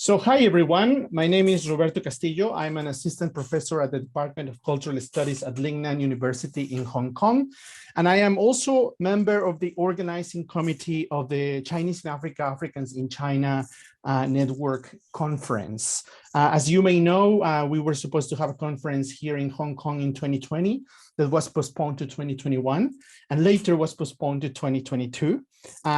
So hi everyone, my name is Roberto Castillo. I'm an assistant professor at the Department of Cultural Studies at Lingnan University in Hong Kong. And I am also member of the organizing committee of the Chinese in Africa, Africans in China Network Conference. As you may know, we were supposed to have a conference here in Hong Kong in 2020 that was postponed to 2021 and later was postponed to 2022.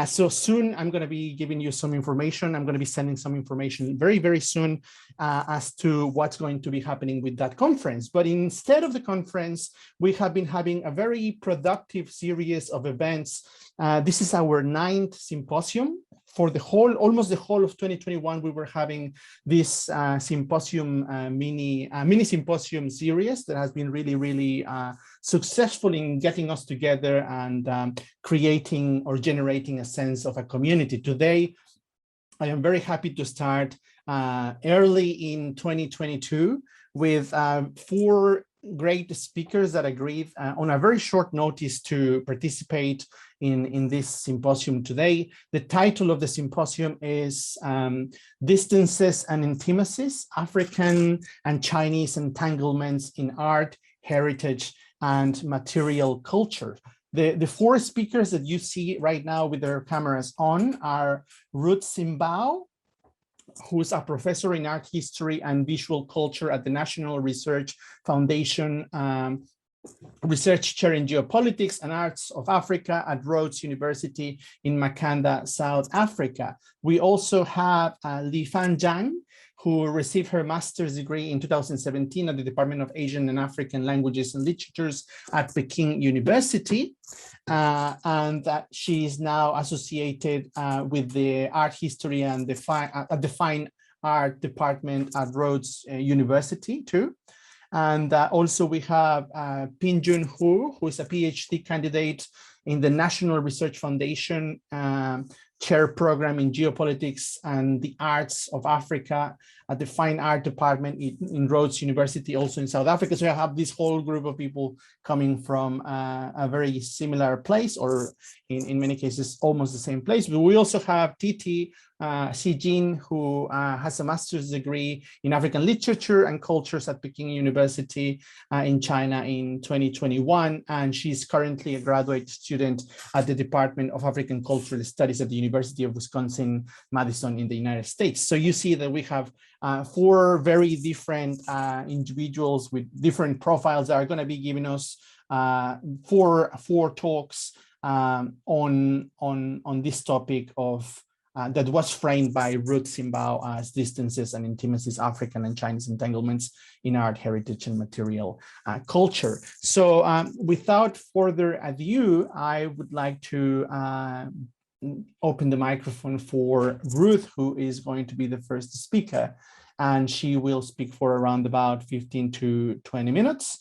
So soon I'm going to be giving you some information. I'm going to be sending some information very, very soon as to what's going to be happening with that conference. But instead of the conference, we have been having a very productive series of events. This is our 9th symposium. For the whole, almost the whole of 2021, we were having this symposium, mini symposium series that has been really, really successful in getting us together and creating or generating a sense of a community. Today, I am very happy to start early in 2022 with 4 great speakers that agreed on a very short notice to participate in this symposium today. The title of the symposium is Distances and Intimacies, African and Chinese Entanglements in Art, Heritage, and Material Culture. The 4 speakers that you see right now with their cameras on are Ruth Simbao, who's a professor in art history and visual culture at the National Research Foundation, research chair in geopolitics and arts of Africa at Rhodes University in Makanda, South Africa. We also have Li Fan Zhang, who received her master's degree in 2017 at the Department of Asian and African Languages and Literatures at Peking University. And she is now associated with the art history and the fine art department at Rhodes University too. And also we have Pin Jun Hu, who is a PhD candidate in the National Research Foundation chair program in geopolitics and the arts of Africa at the Fine Art Department in Rhodes University, also in South Africa. So I have this whole group of people coming from a very similar place, or in many cases, almost the same place. But we also have Titi Xijin, who has a master's degree in African literature and cultures at Peking University in China in 2021. And she's currently a graduate student at the Department of African Cultural Studies at the University of Wisconsin-Madison in the United States. So you see that we have 4 very different individuals with different profiles that are going to be giving us 4 talks on this topic of that was framed by Ruth Simbao as Distances and Intimacies, African and Chinese Entanglements in Art, Heritage, and Material Culture. So without further ado, I would like to open the microphone for Ruth, who is going to be the first speaker. And she will speak for around about 15 to 20 minutes.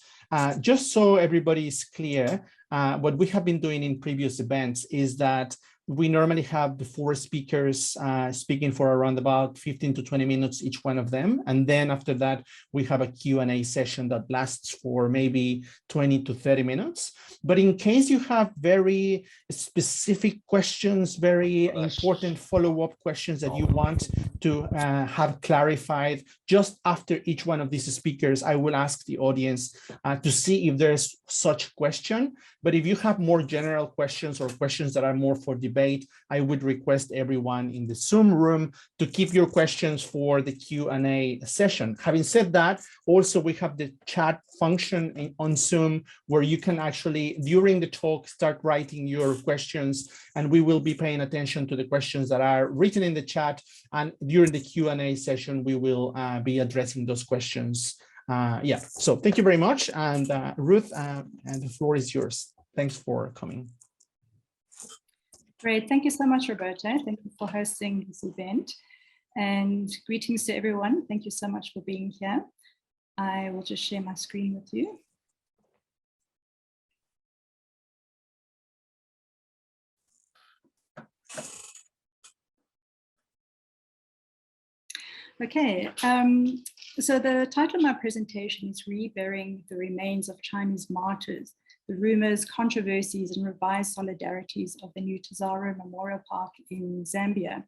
Just so everybody is clear, what we have been doing in previous events is that we normally have the 4 speakers speaking for around about 15 to 20 minutes, each one of them. And then after that, we have a Q&A session that lasts for maybe 20 to 30 minutes. But in case you have very specific questions, very important follow-up questions that you want to have clarified just after each one of these speakers, I will ask the audience to see if there's such question. But if you have more general questions or questions that are more for debate, I would request everyone in the Zoom room to keep your questions for the Q&A session. Having said that, also we have the chat function on Zoom where you can actually, during the talk, start writing your questions, and we will be paying attention to the questions that are written in the chat. And during the Q&A session, we will be addressing those questions. Yeah, so thank you very much. And Ruth, and the floor is yours. Thanks for coming. Great, thank you so much, Roberto. Thank you for hosting this event. And greetings to everyone. Thank you so much for being here. I will just share my screen with you. Okay, so the title of my presentation is Reburying the Remains of Chinese Martyrs, the Rumours, Controversies and Revised Solidarities of the new TAZARA Memorial Park in Zambia.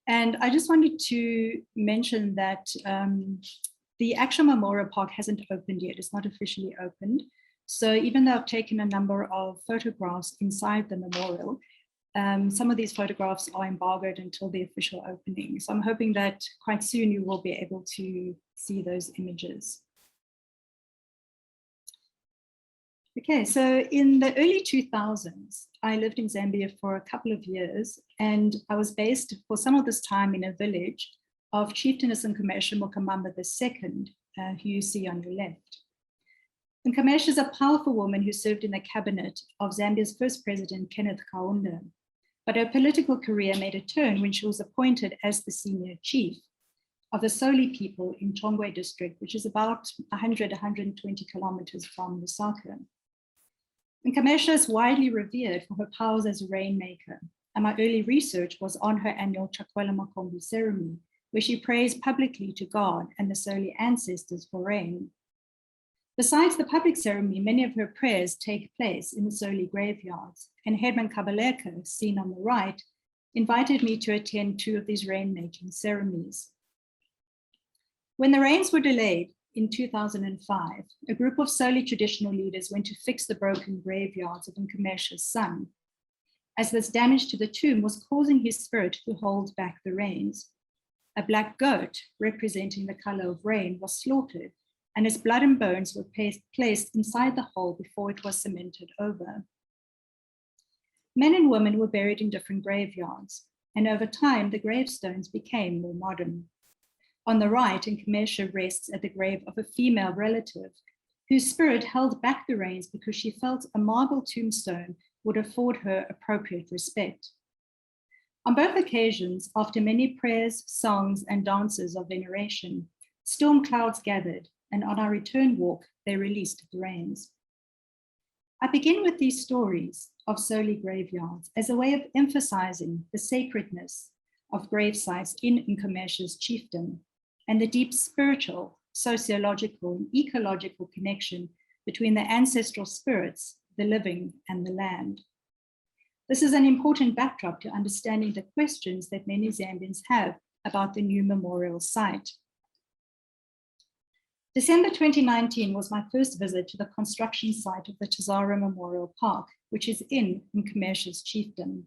And I just wanted to mention that the actual Memorial Park hasn't opened yet. It's not officially opened. So even though I've taken a number of photographs inside the memorial, some of these photographs are embargoed until the official opening. So I'm hoping that quite soon you will be able to see those images. Okay, so in the early 2000s, I lived in Zambia for a couple of years, and I was based for some of this time in a village of Chieftainess Nkomeshya Mukamambo II, who you see on your left. Nkomeshya is a powerful woman who served in the cabinet of Zambia's first president, Kenneth Kaunda, but her political career made a turn when she was appointed as the senior chief of the Soli people in Chongwe district, which is about 120 kilometers from Lusaka. Nkomeshya is widely revered for her powers as a rainmaker, and my early research was on her annual Chakwela Makombu ceremony, where she prays publicly to God and the Soli ancestors for rain. Besides the public ceremony, many of her prayers take place in the Soli graveyards, and Herman Kabaleka, seen on the right, invited me to attend 2 of these rainmaking ceremonies. When the rains were delayed in 2005, a group of Soli traditional leaders went to fix the broken graveyards of Nkomeshya's son, as this damage to the tomb was causing his spirit to hold back the rains. A black goat, representing the color of rain, was slaughtered, and its blood and bones were placed inside the hole before it was cemented over. Men and women were buried in different graveyards, and over time, the gravestones became more modern. On the right, Nkomeshya rests at the grave of a female relative whose spirit held back the rains because she felt a marble tombstone would afford her appropriate respect. On both occasions, after many prayers, songs, and dances of veneration, storm clouds gathered, and on our return walk, they released the rains. I begin with these stories of Soli graveyards as a way of emphasizing the sacredness of grave sites in Nkomeshya's chiefdom and the deep spiritual, sociological, and ecological connection between the ancestral spirits, the living, and the land. This is an important backdrop to understanding the questions that many Zambians have about the new memorial site. December 2019 was my first visit to the construction site of the TAZARA Memorial Park, which is in Nkomeshya's chiefdom.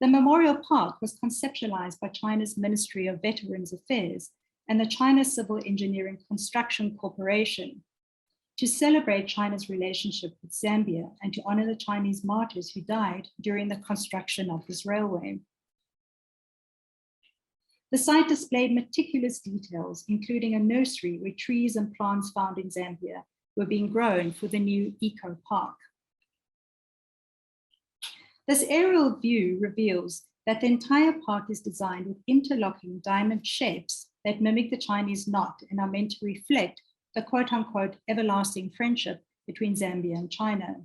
The memorial park was conceptualized by China's Ministry of Veterans Affairs and the China Civil Engineering Construction Corporation to celebrate China's relationship with Zambia and to honor the Chinese martyrs who died during the construction of this railway. The site displayed meticulous details, including a nursery where trees and plants found in Zambia were being grown for the new eco park. This aerial view reveals that the entire park is designed with interlocking diamond shapes that mimic the Chinese knot and are meant to reflect the quote-unquote everlasting friendship between Zambia and China.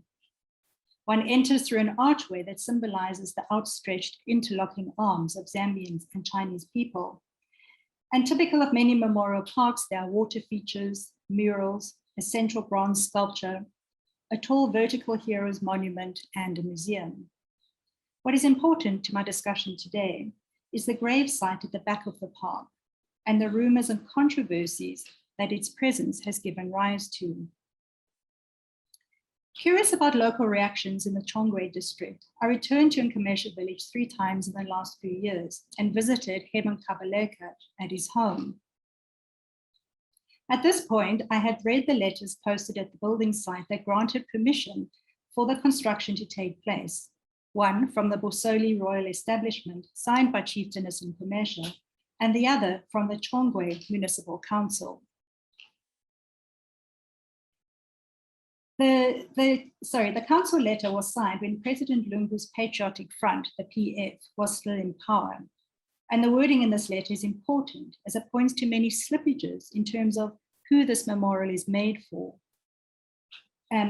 One enters through an archway that symbolizes the outstretched interlocking arms of Zambians and Chinese people. And typical of many memorial parks, there are water features, murals, a central bronze sculpture, a tall vertical heroes monument, and a museum. What is important to my discussion today is the grave site at the back of the park and the rumors and controversies that its presence has given rise to. Curious about local reactions in the Chongwe district, I returned to Nkomeshya village 3 times in the last few years and visited Herman Kabaleka at his home. At this point, I had read the letters posted at the building site that granted permission for the construction to take place. One from the Bosoli Royal Establishment, signed by Chieftainess Nkomeshya, and the other from the Chongwe Municipal Council. The council letter was signed when President Lungu's Patriotic Front, the PF, was still in power. And the wording in this letter is important as it points to many slippages in terms of who this memorial is made for,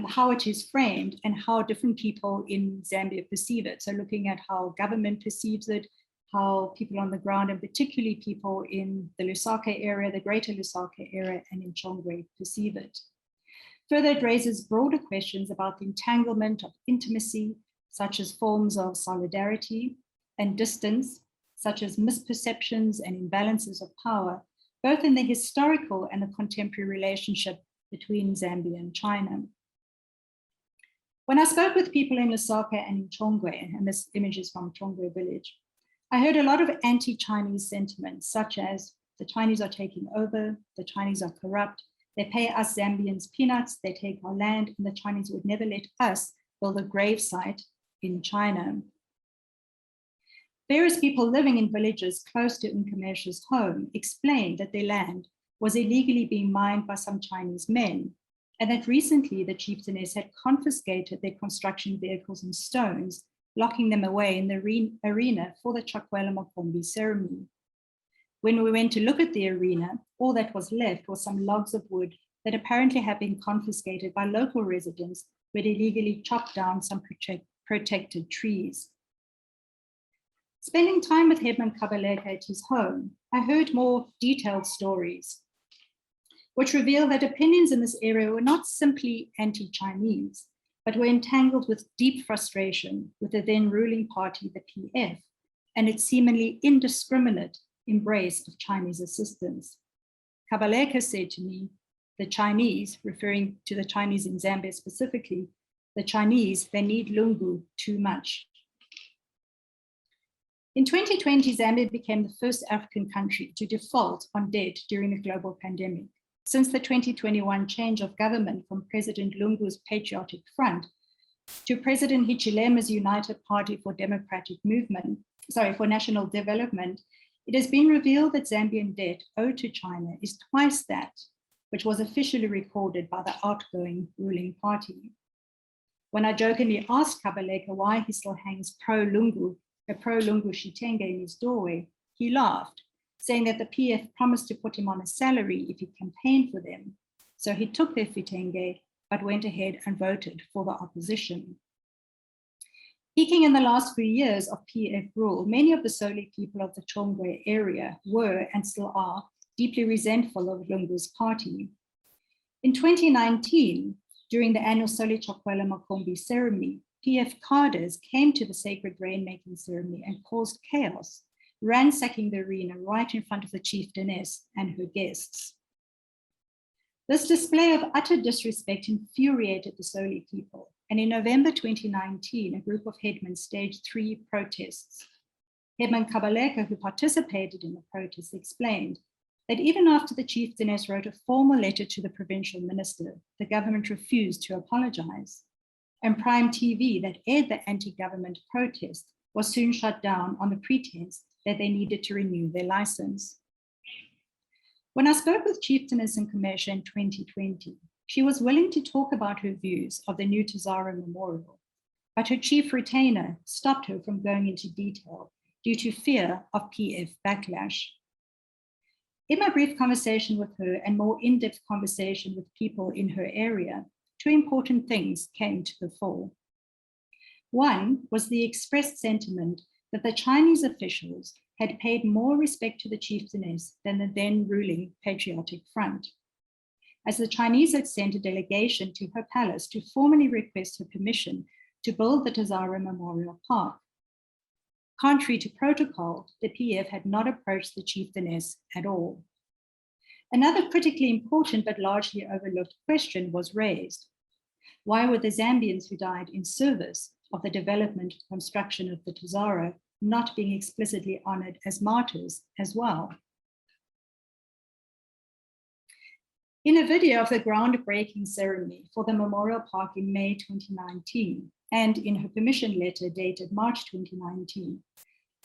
how it is framed, and how different people in Zambia perceive it. So looking at how government perceives it, how people on the ground, and particularly people in the Lusaka area, the greater Lusaka area, and in Chongwe perceive it. Further, it raises broader questions about the entanglement of intimacy, such as forms of solidarity and distance, such as misperceptions and imbalances of power, both in the historical and the contemporary relationship between Zambia and China. When I spoke with people in Lusaka and in Chongwe, and this image is from Chongwe village, I heard a lot of anti-Chinese sentiments, such as the Chinese are taking over, the Chinese are corrupt, they pay us Zambians peanuts, they take our land, and the Chinese would never let us build a gravesite in China. Various people living in villages close to Nkomeshya's home explained that their land was illegally being mined by some Chinese men, and that recently the chieftainess had confiscated their construction vehicles and stones, locking them away in the arena for the Chakwela Makombi ceremony. When we went to look at the arena, all that was left was some logs of wood that apparently had been confiscated by local residents who had illegally chopped down some protected trees. Spending time with Headman Kabaleka at his home, I heard more detailed stories, which reveal that opinions in this area were not simply anti-Chinese, but were entangled with deep frustration with the then ruling party, the PF, and its seemingly indiscriminate embrace of Chinese assistance. Kabaleka said to me, the Chinese, referring to the Chinese in Zambia specifically, the Chinese, they need lungu too much. In 2020, Zambia became the first African country to default on debt during the global pandemic. Since the 2021 change of government from President Lungu's Patriotic Front to President Hichilema's United Party for National Development, it has been revealed that Zambian debt owed to China is twice that which was officially recorded by the outgoing ruling party. When I jokingly asked Kabaleka why he still hangs pro-Lungu shitenge in his doorway, he laughed, saying that the PF promised to put him on a salary if he campaigned for them. So he took their fitenge, but went ahead and voted for the opposition. Peaking in the last few years of PF rule, many of the Soli people of the Chongwe area were, and still are, deeply resentful of Lungu's party. In 2019, during the annual Soli Chakwela Makombi ceremony, PF cadres came to the sacred rainmaking ceremony and caused chaos, ransacking the arena right in front of the chieftainess and her guests. This display of utter disrespect infuriated the Soli people, and in November 2019, a group of headmen staged 3 protests. Headman Kabaleka, who participated in the protests, explained that even after the chieftainess wrote a formal letter to the provincial minister, the government refused to apologize. And Prime TV, that aired the anti-government protest, was soon shut down on the pretense that they needed to renew their license. When I spoke with Chieftainess Nkomeshya in 2020, she was willing to talk about her views of the new TAZARA Memorial, but her chief retainer stopped her from going into detail due to fear of PF backlash. In my brief conversation with her and more in-depth conversation with people in her area, 2 important things came to the fore. One was the expressed sentiment that the Chinese officials had paid more respect to the chieftainess than the then ruling Patriotic Front, as the Chinese had sent a delegation to her palace to formally request her permission to build the TAZARA Memorial Park. Contrary to protocol, the PF had not approached the chieftainess at all. Another critically important but largely overlooked question was raised. Why were the Zambians who died in service of the development and construction of the TAZARA not being explicitly honored as martyrs as well? In a video of the groundbreaking ceremony for the Memorial Park in May 2019, and in her permission letter dated March 2019,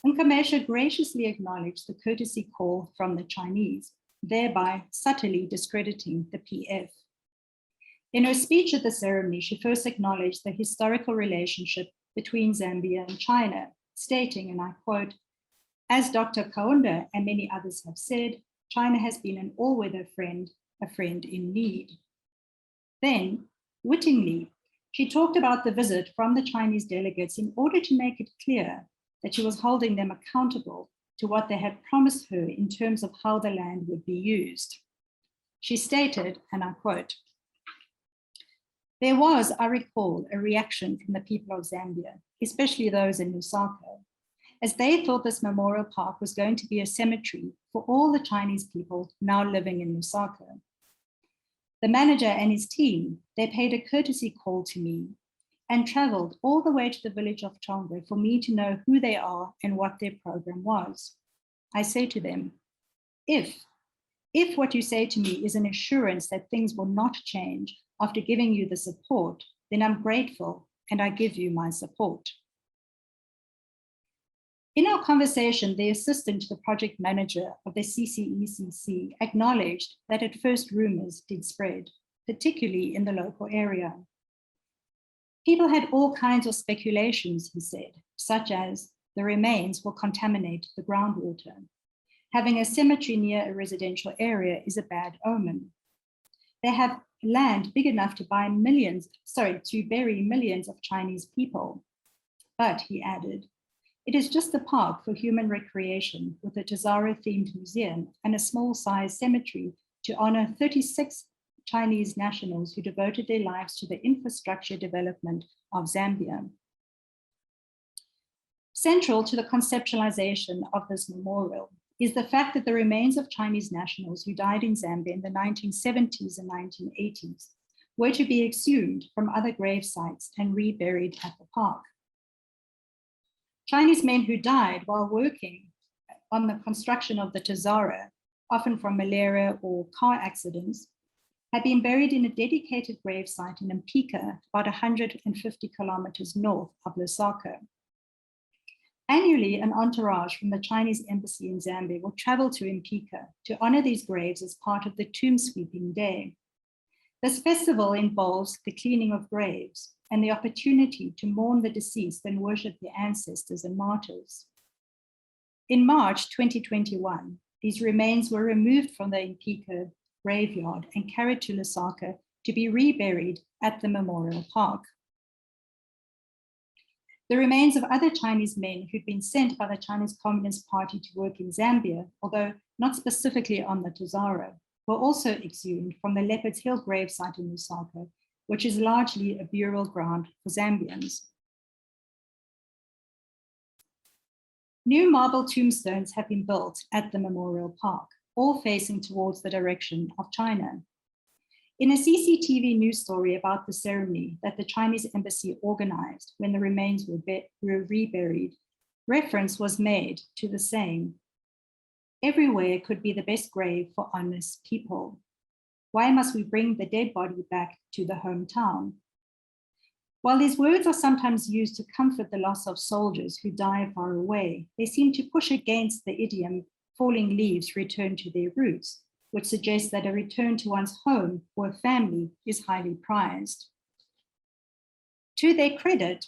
Nkomeshya graciously acknowledged the courtesy call from the Chinese, thereby subtly discrediting the PF. In her speech at the ceremony, she first acknowledged the historical relationship between Zambia and China, stating, and I quote, "As Dr. Kaunda and many others have said, China has been an all-weather friend, a friend in need." Then, wittingly, she talked about the visit from the Chinese delegates in order to make it clear that she was holding them accountable to what they had promised her in terms of how the land would be used. She stated, and I quote, "There was, I recall, a reaction from the people of Zambia, especially those in Lusaka, as they thought this memorial park was going to be a cemetery for all the Chinese people now living in Lusaka. The manager and his team, they paid a courtesy call to me and traveled all the way to the village of Chongwe for me to know who they are and what their program was. I say to them, if what you say to me is an assurance that things will not change after giving you the support, then I'm grateful and I give you my support. In our conversation, the assistant to the project manager of the CCECC acknowledged that at first rumors did spread, particularly in the local area. People had all kinds of speculations, he said, such as the remains will contaminate the groundwater. Having a cemetery near a residential area is a bad omen. They have land big enough to bury millions of Chinese people. But, he added, it is just a park for human recreation with a TAZARA-themed museum and a small-sized cemetery to honor 36 Chinese nationals who devoted their lives to the infrastructure development of Zambia. Central to the conceptualization of this memorial is the fact that the remains of Chinese nationals who died in Zambia in the 1970s and 1980s were to be exhumed from other grave sites and reburied at the park. Chinese men who died while working on the construction of the TAZARA, often from malaria or car accidents, had been buried in a dedicated grave site in Mpika, about 150 kilometers north of Lusaka. Annually, an entourage from the Chinese embassy in Zambia will travel to Mpika to honor these graves as part of the Tomb Sweeping Day. This festival involves the cleaning of graves and the opportunity to mourn the deceased and worship their ancestors and martyrs. In March 2021, these remains were removed from the Mpika graveyard and carried to Lusaka to be reburied at the memorial park. The remains of other Chinese men who'd been sent by the Chinese Communist Party to work in Zambia, although not specifically on the TAZARA, were also exhumed from the Leopards Hill gravesite in Lusaka, which is largely a burial ground for Zambians. New marble tombstones have been built at the memorial park, all facing towards the direction of China. In a CCTV news story about the ceremony that the Chinese embassy organized when the remains were reburied, reference was made to the saying, "Everywhere could be the best grave for honest people. Why must we bring the dead body back to the hometown?" While these words are sometimes used to comfort the loss of soldiers who die far away, they seem to push against the idiom, "falling leaves return to their roots," which suggests that a return to one's home or a family is highly prized. To their credit,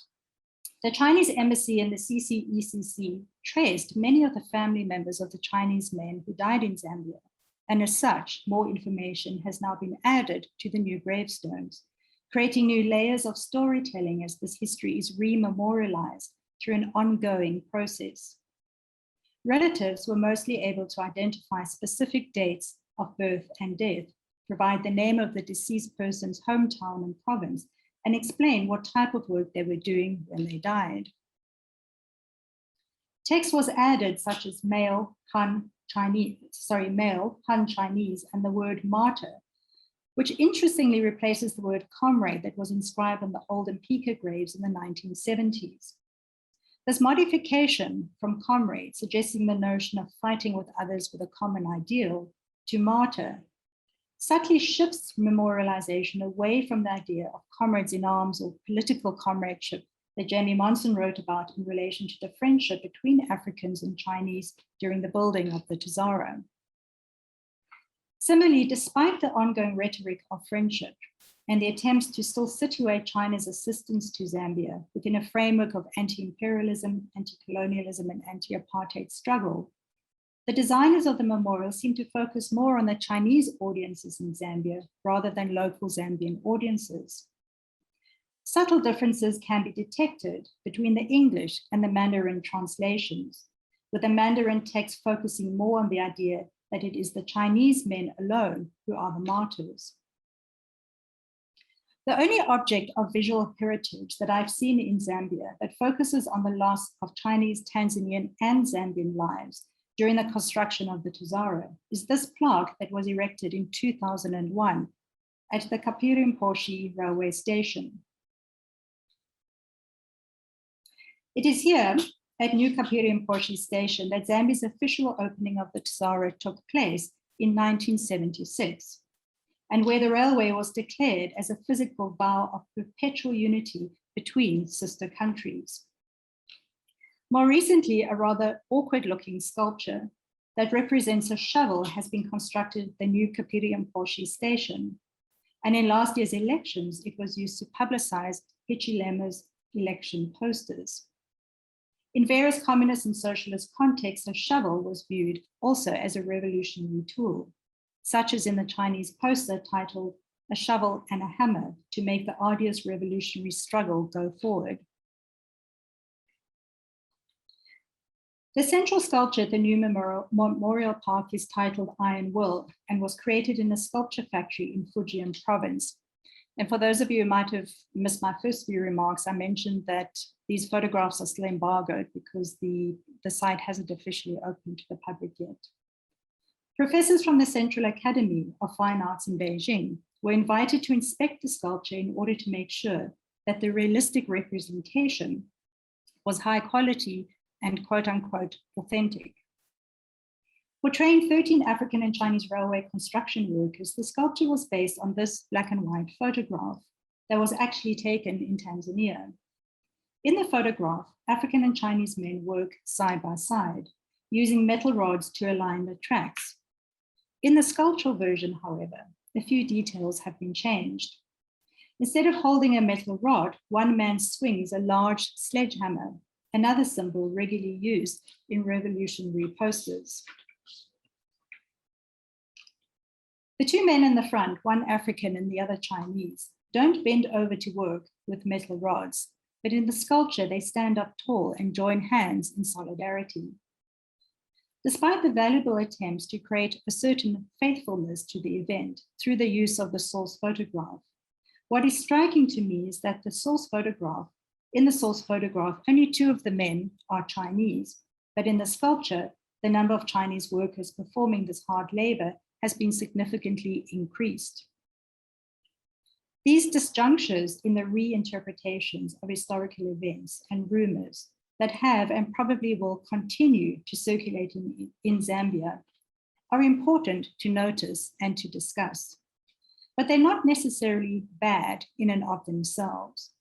the Chinese embassy and the CCECC traced many of the family members of the Chinese men who died in Zambia, and as such, more information has now been added to the new gravestones, creating new layers of storytelling as this history is rememorialized through an ongoing process. Relatives were mostly able to identify specific dates of birth and death, provide the name of the deceased person's hometown and province, and explain what type of work they were doing when they died. Text was added such as male Han Chinese, and the word martyr, which interestingly replaces the word comrade that was inscribed on the old Mpika graves in the 1970s. This modification from comrade, suggesting the notion of fighting with others with a common ideal, to martyr, subtly shifts memorialization away from the idea of comrades in arms or political comradeship that Jamie Monson wrote about in relation to the friendship between Africans and Chinese during the building of the TAZARA. Similarly, despite the ongoing rhetoric of friendship and the attempts to still situate China's assistance to Zambia within a framework of anti-imperialism, anti-colonialism, and anti-apartheid struggle, the designers of the memorial seem to focus more on the Chinese audiences in Zambia rather than local Zambian audiences. Subtle differences can be detected between the English and the Mandarin translations, with the Mandarin text focusing more on the idea that it is the Chinese men alone who are the martyrs. The only object of visual heritage that I've seen in Zambia that focuses on the loss of Chinese, Tanzanian, and Zambian lives during the construction of the TAZARA is this plaque that was erected in 2001 at the Kapiri-Mposhi railway station. It is here at New Kapiri-Mposhi station that Zambia's official opening of the TAZARA took place in 1976, and where the railway was declared as a physical vow of perpetual unity between sister countries. More recently, a rather awkward-looking sculpture that represents a shovel has been constructed at the New Kapiri-Mposhi station, and in last year's elections, it was used to publicize Hichilema's election posters. In various communist and socialist contexts, a shovel was viewed also as a revolutionary tool, such as in the Chinese poster titled "A Shovel and a Hammer to Make the Arduous Revolutionary Struggle Go Forward." The central sculpture at the new Memorial Park is titled Iron Will and was created in a sculpture factory in Fujian province. And for those of you who might have missed my first few remarks, I mentioned that these photographs are still embargoed because the site hasn't officially opened to the public yet. Professors from the Central Academy of Fine Arts in Beijing were invited to inspect the sculpture in order to make sure that the realistic representation was high quality and quote unquote authentic. Portraying 13 African and Chinese railway construction workers, the sculpture was based on this black and white photograph that was actually taken in Tanzania. In the photograph, African and Chinese men work side by side, using metal rods to align the tracks. In the sculptural version, however, a few details have been changed. Instead of holding a metal rod, one man swings a large sledgehammer, another symbol regularly used in revolutionary posters. The two men in the front, one African and the other Chinese, don't bend over to work with metal rods, but in the sculpture, they stand up tall and join hands in solidarity. Despite the valuable attempts to create a certain faithfulness to the event through the use of the source photograph, what is striking to me is that in the source photograph, only two of the men are Chinese, but in the sculpture, the number of Chinese workers performing this hard labor has been significantly increased. These disjunctures in the reinterpretations of historical events and rumors that have and probably will continue to circulate in Zambia are important to notice and to discuss, but they're not necessarily bad in and of themselves.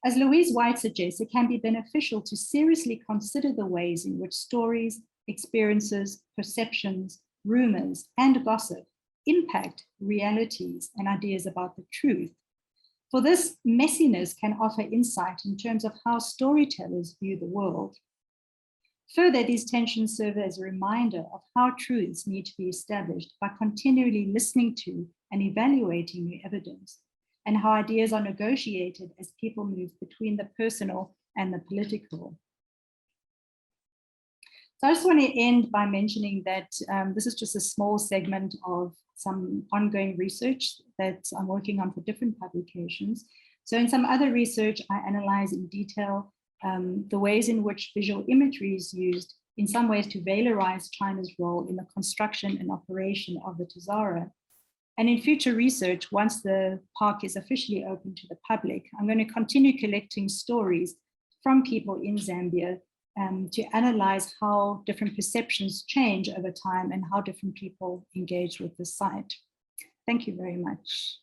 As Louise White suggests, it can be beneficial to seriously consider the ways in which stories, experiences, perceptions, rumors, and gossip impact realities and ideas about the truth. For this, messiness can offer insight in terms of how storytellers view the world. Further, these tensions serve as a reminder of how truths need to be established by continually listening to and evaluating new evidence, and how ideas are negotiated as people move between the personal and the political. So I just want to end by mentioning that this is just a small segment of some ongoing research that I'm working on for different publications. So in some other research, I analyze in detail the ways in which visual imagery is used in some ways to valorize China's role in the construction and operation of the TAZARA. And in future research, once the park is officially open to the public, I'm going to continue collecting stories from people in Zambia to analyze how different perceptions change over time and how different people engage with the site. Thank you very much.